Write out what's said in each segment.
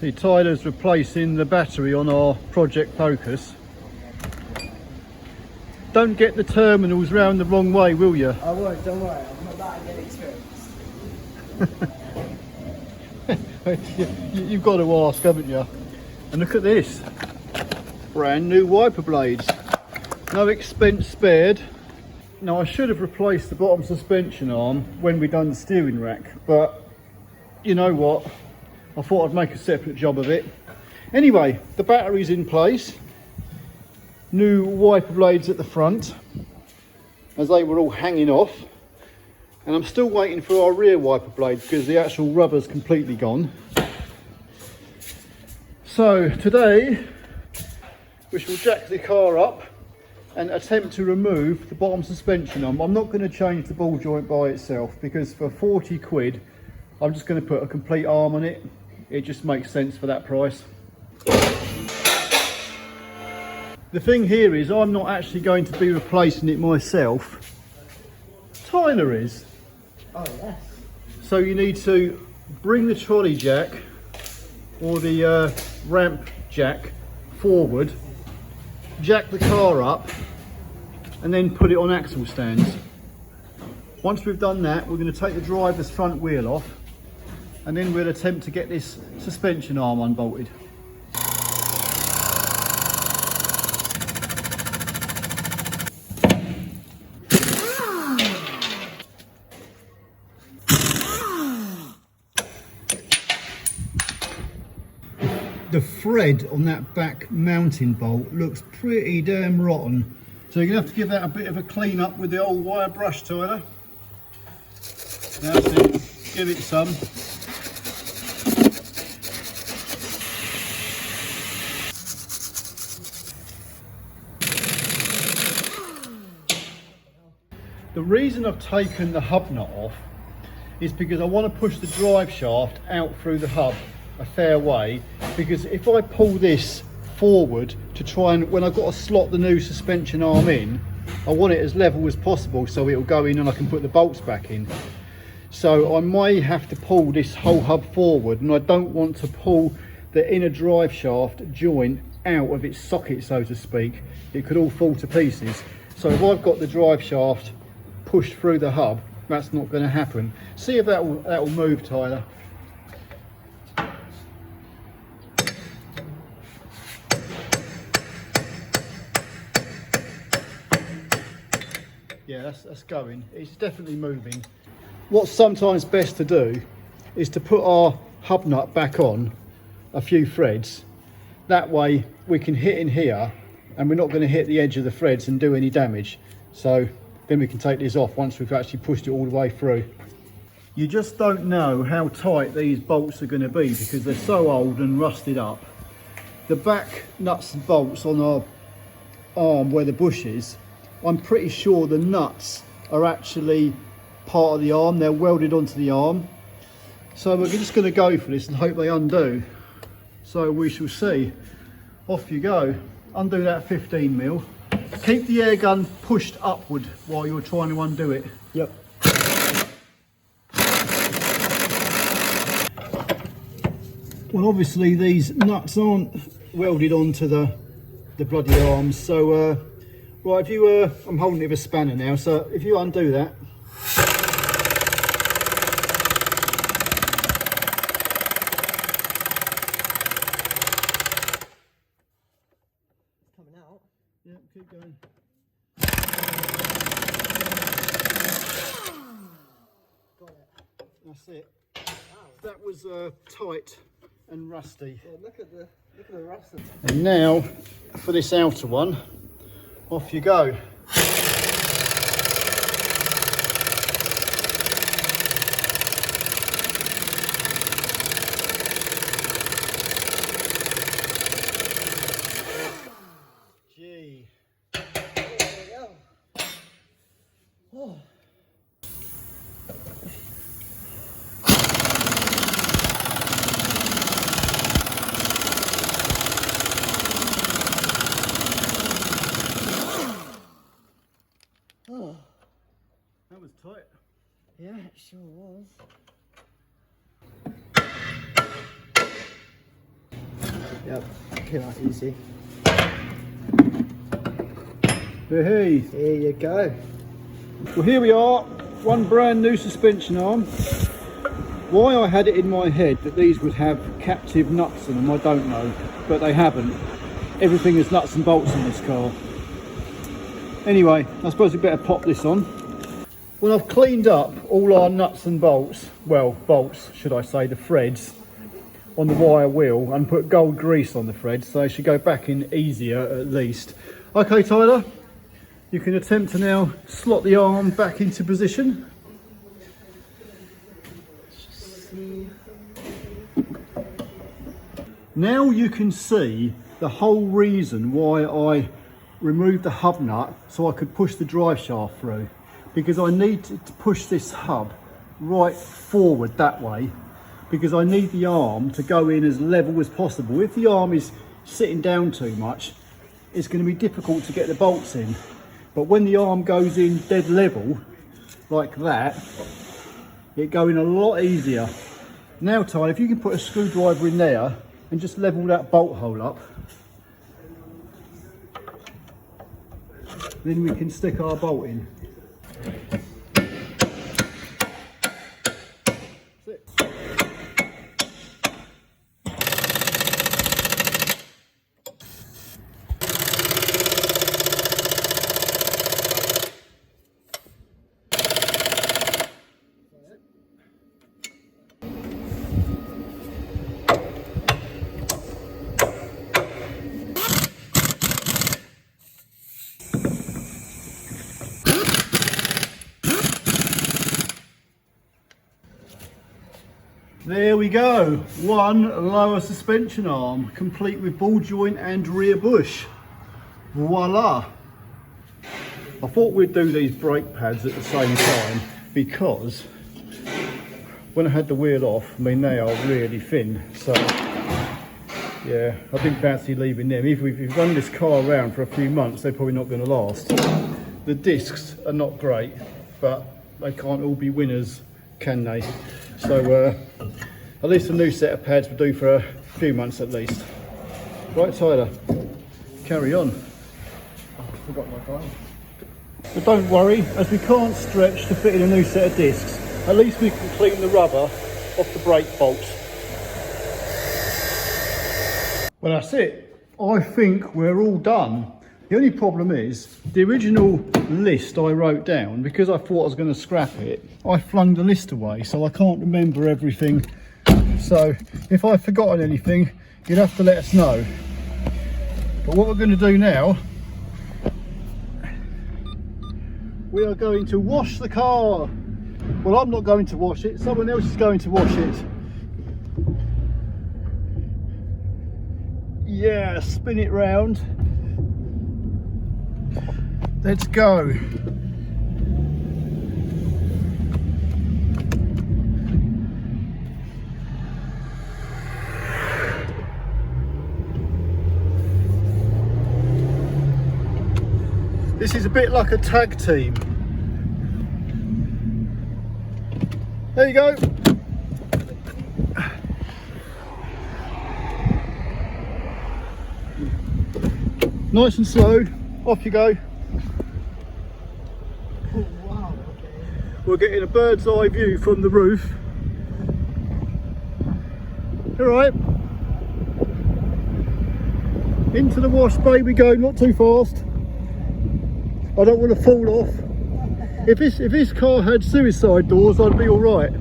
See, Tyler's replacing the battery on our Project Focus. Don't get the terminals round the wrong way, will you? I won't, don't worry. I'm not that good experience. You've got to ask, haven't you? And look at this. Brand new wiper blades. No expense spared. Now, I should have replaced the bottom suspension arm when we done the steering rack, but you know what? I thought I'd make a separate job of it. Anyway, the battery's in place. New wiper blades at the front, as they were all hanging off. And I'm still waiting for our rear wiper blade because the actual rubber's completely gone. So today, we shall jack the car up and attempt to remove the bottom suspension arm. I'm not going to change the ball joint by itself because for 40 quid, I'm just going to put a complete arm on it. It just makes sense for that price. The thing here is I'm not actually going to be replacing it myself. Tyler is. Oh, yes. So you need to bring the trolley jack or the ramp jack forward, jack the car up and then put it on axle stands. Once we've done that, we're going to take the driver's front wheel off and then we'll attempt to get this suspension arm unbolted. The thread on that back mounting bolt looks pretty damn rotten. So you're going to have to give that a bit of a clean up with the old wire brush, Tyler. That's it. Give it some. The reason I've taken the hub nut off is because I want to push the drive shaft out through the hub a fair way, because if I pull this forward to try and, when I've got to slot the new suspension arm in, I want it as level as possible so it'll go in and I can put the bolts back in. So I may have to pull this whole hub forward, and I don't want to pull the inner drive shaft joint out of its socket, so to speak. It could all fall to pieces. So if I've got the drive shaft pushed through the hub, that's not going to happen. See if that will move, Tyler. Yeah, that's going. It's definitely moving. What's sometimes best to do is to put our hub nut back on a few threads. That way we can hit in here and we're not going to hit the edge of the threads and do any damage. So then we can take these off once we've actually pushed it all the way through. You just don't know how tight these bolts are going to be because they're so old and rusted up. The back nuts and bolts on our arm where the bush is, I'm pretty sure the nuts are actually part of the arm. They're welded onto the arm. So we're just going to go for this and hope they undo. So we shall see. Off you go. Undo that 15mm. Keep the air gun pushed upward while you're trying to undo it. Yep. Well, obviously these nuts aren't welded onto the bloody arms, so right, if you I'm holding it with a spanner now, so if you undo that. Coming out. Yeah, keep going. Got it. That's it. Wow. That was tight and rusty. Yeah, look at the rust. And now for this outer one, off you go. Gee. There we go. Oh. Yep, okay, that's easy. Hey, Here you go. well here we are, one brand new suspension arm. Why I had it in my head that these would have captive nuts in them, I don't know, but they haven't. Everything is nuts and bolts in this car. Anyway, I suppose we better pop this on. Well, I've cleaned up all our nuts and bolts, well, bolts should I say, the threads on the wire wheel, and put gold grease on the threads so they should go back in easier at least. Okay Tyler, you can attempt to now slot the arm back into position. Now you can see the whole reason why I removed the hub nut, so I could push the drive shaft through, because I need to push this hub right forward that way, because I need the arm to go in as level as possible. If the arm is sitting down too much, it's going to be difficult to get the bolts in, but when the arm goes in dead level like that, it go in a lot easier. Now Ty, if you can put a screwdriver in there and just level that bolt hole up, then we can stick our bolt in. That's it. There we go, one lower suspension arm, complete with ball joint and rear bush. Voila! I thought we'd do these brake pads at the same time, because when I had the wheel off, I mean they are really thin, so yeah, I didn't fancy leaving them. If we've run this car around for a few months, they're probably not going to last. The discs are not great, but they can't all be winners, can they? So at least a new set of pads will do for a few months at least. Right Tyler, carry on. Oh, I forgot my glove. But don't worry, as we can't stretch to fit in a new set of discs, at least we can clean the rubber off the brake bolts. Well that's it, I think we're all done. The only problem is, the original list I wrote down, because I thought I was going to scrap it, I flung the list away, so I can't remember everything. So if I've forgotten anything, you'll have to let us know. But what we're going to do now, we are going to wash the car. Well, I'm not going to wash it, someone else is going to wash it. Yeah, spin it round. Let's go. This is a bit like a tag team. There you go. Nice and slow, off you go. Oh, wow, okay. We're getting a bird's eye view from the roof. All right. Into the wash bay we go, not too fast. I don't want to fall off. If this car had suicide doors, I'd be all right.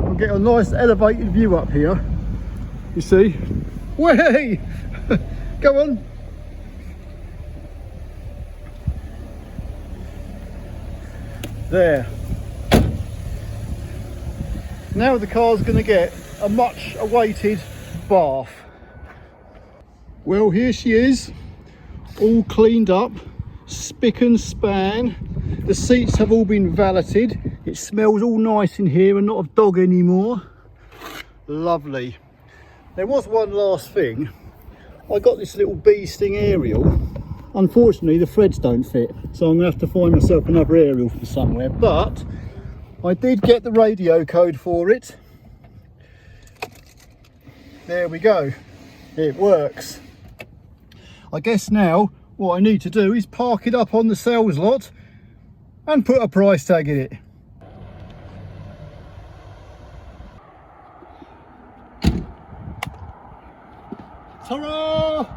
We'll get a nice elevated view up here. You see? Way! Go on. There. Now the car's going to get a much awaited bath. Well, here she is, all cleaned up, spick and span. The seats have all been valeted. It smells all nice in here and not of dog anymore. Lovely. There was one last thing. I got this little bee sting aerial. Unfortunately, the threads don't fit, so I'm going to have to find myself another aerial from somewhere. But I did get the radio code for it. There we go, it works. I guess now what I need to do is park it up on the sales lot and put a price tag in it. Ta-ra!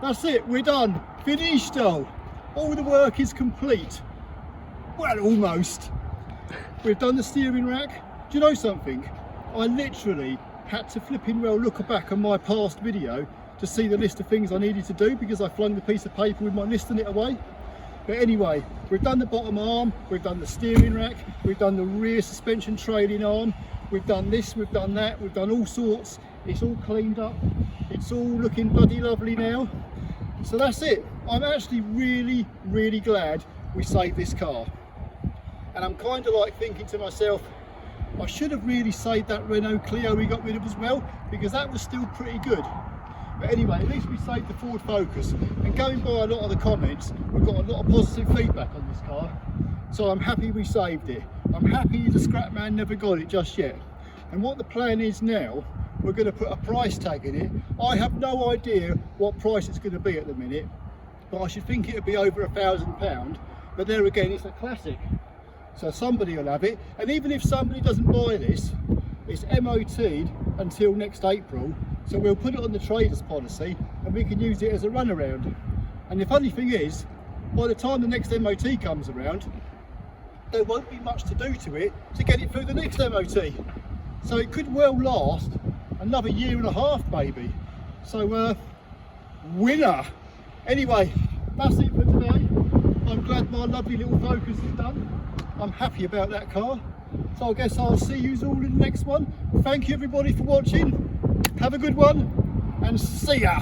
That's it, we're done. Finito. All the work is complete. Well, almost. We've done the steering rack. Do you know something? I literally had to flipping well look back on my past video to see the list of things I needed to do because I flung the piece of paper with my list in it away. But anyway, we've done the bottom arm, we've done the steering rack, we've done the rear suspension trailing arm, we've done this, we've done that, we've done all sorts. It's all cleaned up. It's all looking bloody lovely now. So that's it. I'm actually really glad we saved this car. And I'm kind of like thinking to myself, I should have really saved that Renault Clio we got rid of as well, because that was still pretty good. But anyway, at least we saved the Ford Focus. And going by a lot of the comments, we've got a lot of positive feedback on this car. So I'm happy we saved it. I'm happy the scrap man never got it just yet. And what the plan is now, we're going to put a price tag in it. I have no idea what price it's going to be at the minute, but I should think it'll be over £1,000. But there again, it's a classic. So somebody will have it. And even if somebody doesn't buy this, it's MOT'd until next April. So we'll put it on the traders policy and we can use it as a runaround. And the funny thing is, by the time the next MOT comes around, there won't be much to do to it to get it through the next MOT. So it could well last another 1.5 years maybe. So winner. Anyway, that's it for today. I'm glad my lovely little Focus is done. I'm happy about that car. So I guess I'll see you all in the next one. Thank you everybody for watching. Have a good one and see ya.